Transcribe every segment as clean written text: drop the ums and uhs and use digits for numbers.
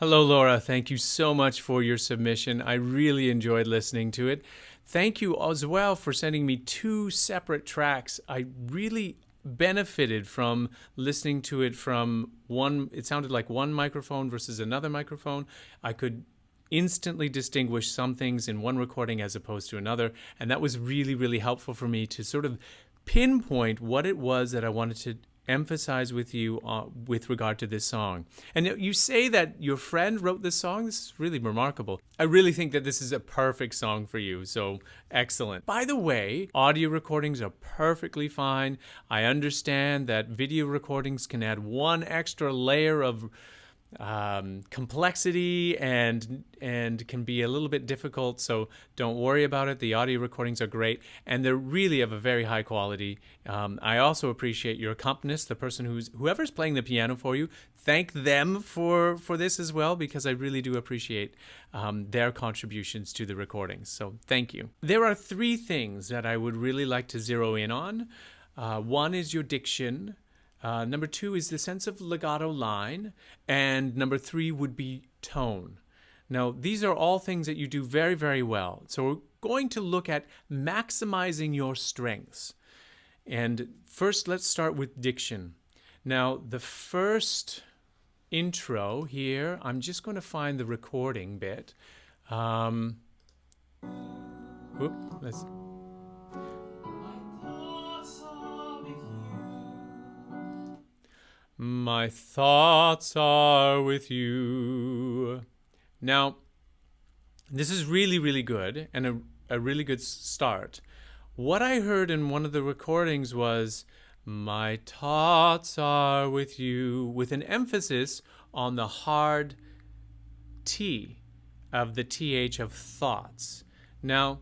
Hello, Laura. Thank you so much for your submission. I really enjoyed listening to it. Thank you as well for sending me two separate tracks. I really benefited from listening to it from one. It sounded like one microphone versus another microphone. I could instantly distinguish some things in one recording as opposed to another. And that was really, really helpful for me to sort of pinpoint what it was that I wanted to emphasize with you with regard to this song. And you say that your friend wrote this song. This is really remarkable. I really think that this is a perfect song for you. So excellent. By the way, audio recordings are perfectly fine. I understand that video recordings can add one extra layer of complexity and can be a little bit difficult, so don't worry about it. The audio recordings are great and they're really of a very high quality. I also appreciate your accompanist, the person whoever's playing the piano for you. Thank them for this as well, because I really do appreciate their contributions to the recordings. So thank you. There are three things that I would really like to zero in on. One is your diction. Number two is the sense of legato line. And number three would be tone. Now, these are all things that you do very, very well. So we're going to look at maximizing your strengths. And first, let's start with diction. Now, the first intro here, I'm just going to find the recording bit. Let's... My thoughts are with you. Now, this is really, really good and a really good start. What I heard in one of the recordings was, my thoughts are with you, with an emphasis on the hard T of the TH of thoughts. Now,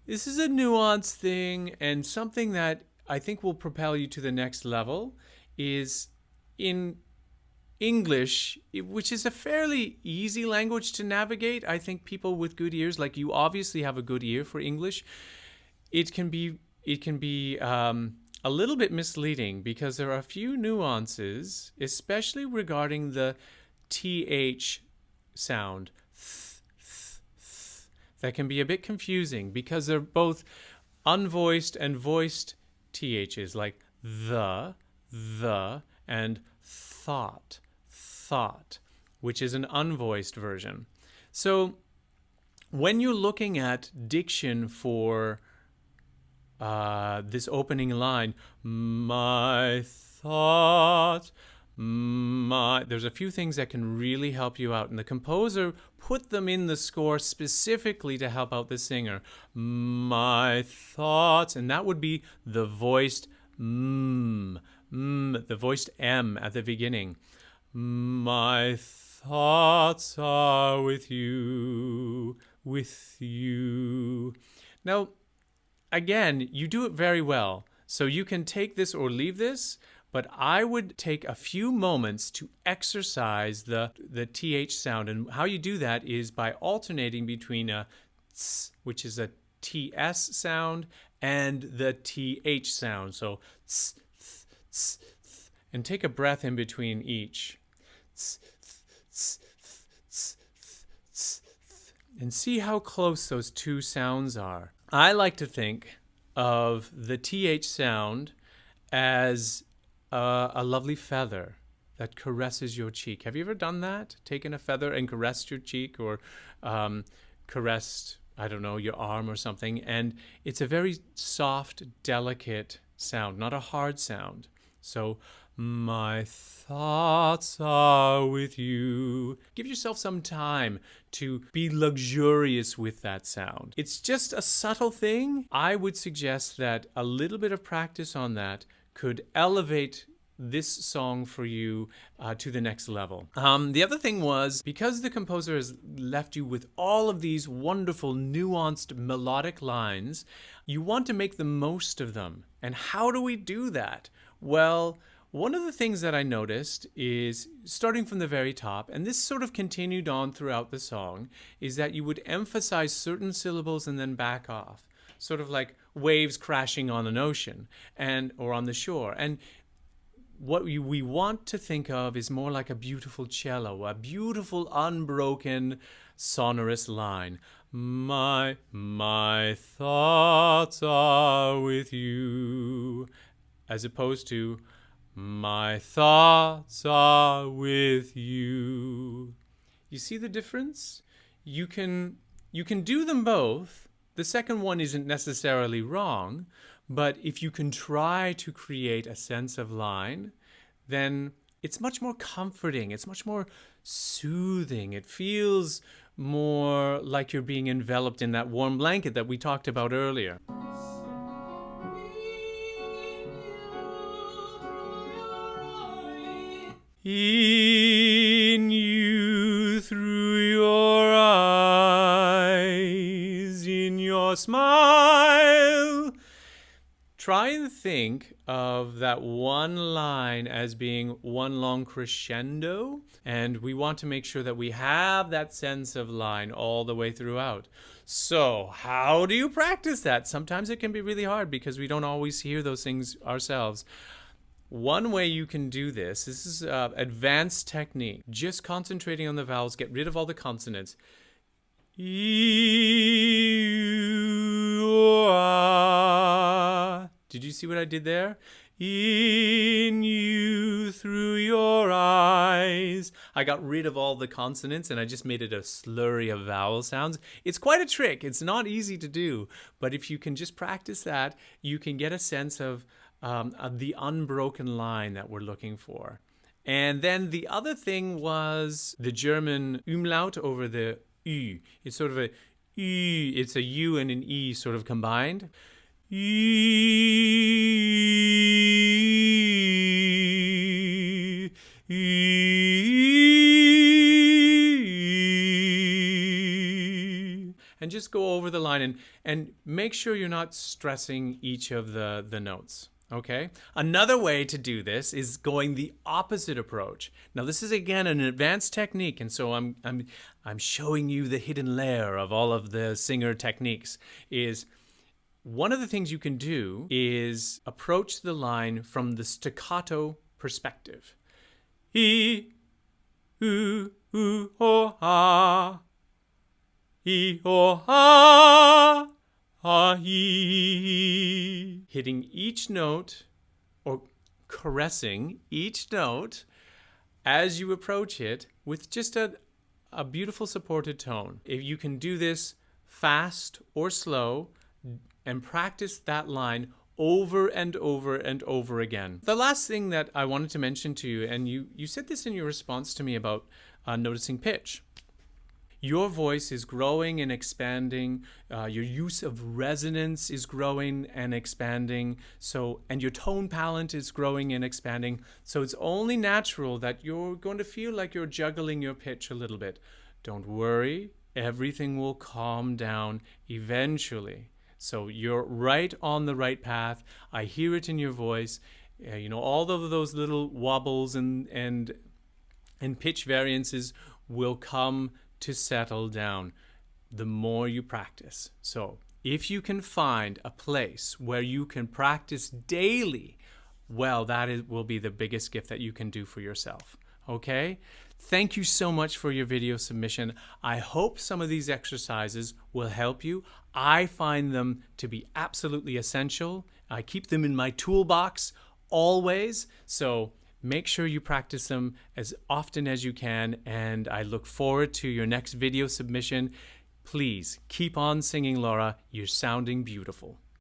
this is a nuanced thing, and something that I think will propel you to the next level is in English, which is a fairly easy language to navigate. I think people with good ears, like you obviously have a good ear for English, it can be a little bit misleading because there are a few nuances, especially regarding the TH sound, that can be a bit confusing because they're both unvoiced and voiced THs, like the, and thought, which is an unvoiced version. So when you're looking at diction for this opening line, my thoughts, there's a few things that can really help you out, and the composer put them in the score specifically to help out the singer. My thoughts, and that would be the voiced the voiced M at the beginning. My thoughts are with you. Now, again, you do it very well. So you can take this or leave this, but I would take a few moments to exercise the TH sound. And how you do that is by alternating between a ts, which is a TS sound, and the TH sound. So ts, th, ts, th, and take a breath in between each. Ts, th, ts, th, ts, th, ts, th, and see how close those two sounds are. I like to think of the TH sound as a lovely feather that caresses your cheek. Have you ever done that? Taken a feather and caressed your cheek, or caressed, I don't know, your arm or something? And it's a very soft, delicate sound, not a hard sound. So, my thoughts are with you. Give yourself some time to be luxurious with that sound. It's just a subtle thing. I would suggest that a little bit of practice on that could elevate this song for you to the next level. The other thing was, because the composer has left you with all of these wonderful, nuanced, melodic lines, you want to make the most of them. And how do we do that? Well, one of the things that I noticed is, starting from the very top, and this sort of continued on throughout the song, is that you would emphasize certain syllables and then back off, sort of like waves crashing on an ocean or on the shore. And we want to think of is more like a beautiful cello, a beautiful unbroken sonorous line. My thoughts are with you, as opposed to my thoughts are with you. You see the difference? You can do them both. The second one isn't necessarily wrong, but if you can try to create a sense of line, then it's much more comforting. It's much more soothing. It feels more like you're being enveloped in that warm blanket that we talked about earlier. In you, through your eyes, in your smile. Try and think of that one line as being one long crescendo, and we want to make sure that we have that sense of line all the way throughout. So, how do you practice that? Sometimes it can be really hard because we don't always hear those things ourselves. One way you can do this is advanced technique. Just concentrating on the vowels, get rid of all the consonants. Did you see what I did there? In you, through your eyes. I got rid of all the consonants and I just made it a slurry of vowel sounds. It's quite a trick. It's not easy to do, but if you can just practice that, you can get a sense of the unbroken line that we're looking for. And then the other thing was the German umlaut over the Ü. It's sort of a Ü, it's a U and an E sort of combined. And just go over the line and make sure you're not stressing each of the notes. Okay? Another way to do this is going the opposite approach. Now, this is again an advanced technique, and so I'm showing you the hidden layer of all of the singer techniques. Is one of the things you can do is approach the line from the staccato perspective. He, oo, ho, ah. He, ho, ah. Hitting each note or caressing each note as you approach it with just a beautiful supported tone. If you can do this fast or slow and practice that line over and over and over again. The last thing that I wanted to mention to you, and you said this in your response to me about noticing pitch. Your voice is growing and expanding. Your use of resonance is growing and expanding. And your tone palette is growing and expanding. So it's only natural that you're going to feel like you're juggling your pitch a little bit. Don't worry. Everything will calm down eventually. So you're right on the right path. I hear it in your voice. All of those little wobbles and pitch variances will come to settle down the more you practice. So if you can find a place where you can practice daily, well, will be the biggest gift that you can do for yourself. Okay? Thank you so much for your video submission. I hope some of these exercises will help you. I find them to be absolutely essential. I keep them in my toolbox always. So make sure you practice them as often as you can, and I look forward to your next video submission. Please keep on singing, Laura. You're sounding beautiful.